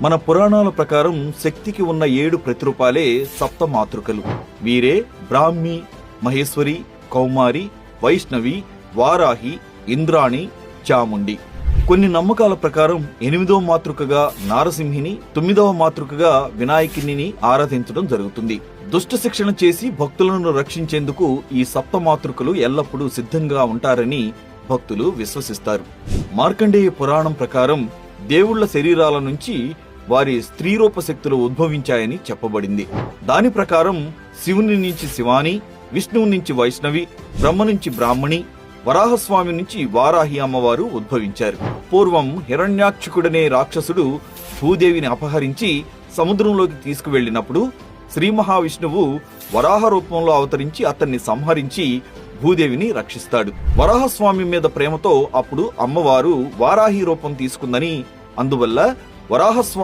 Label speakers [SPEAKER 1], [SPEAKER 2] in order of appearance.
[SPEAKER 1] మన పురాణాల ప్రకారం శక్తికి ఉన్న 7 ప్రతిరూపాలే సప్త మాతృకలు. వీరే బ్రాహ్మి, మహేశ్వరి, కౌమారి, వైష్ణవి, వారాహి, ఇంద్రాణి, చాముండి. కొన్ని నమ్మకాల ప్రకారం 8వ మాతృకగా నారసింహిని, 9వ మాతృకగా వినాయకుని ఆరాధించడం జరుగుతుంది. దుష్ట శిక్షణ చేసి భక్తులను రక్షించేందుకు ఈ సప్త మాతృకలు ఎల్లప్పుడూ సిద్ధంగా ఉంటారని భక్తులు విశ్వసిస్తారు. మార్కండేయ పురాణం ప్రకారం దేవుళ్ల శరీరాల నుంచి వారి స్త్రీరూప శక్తులు ఉద్భవించాయని చెప్పబడింది. దాని ప్రకారం శివుని నుంచి శివాని, విష్ణువు నుంచి వైష్ణవి, బ్రహ్మ నుంచి బ్రాహ్మణి, వరాహస్వామి నుంచి వారాహి అమ్మవారు ఉద్భవించారు. పూర్వం హిరణ్యాక్షుకుడనే రాక్షసుడు భూదేవిని అపహరించి సముద్రంలోకి తీసుకువెళ్లినప్పుడు శ్రీ మహావిష్ణువు వరాహ రూపంలో అవతరించి అతన్ని సంహరించి భూదేవిని రక్షిస్తాడు. వరాహస్వామి మీద ప్రేమతో అప్పుడు అమ్మవారు వారాహి రూపం తీసుకుందని, అందువల్ల వరాహస్వామి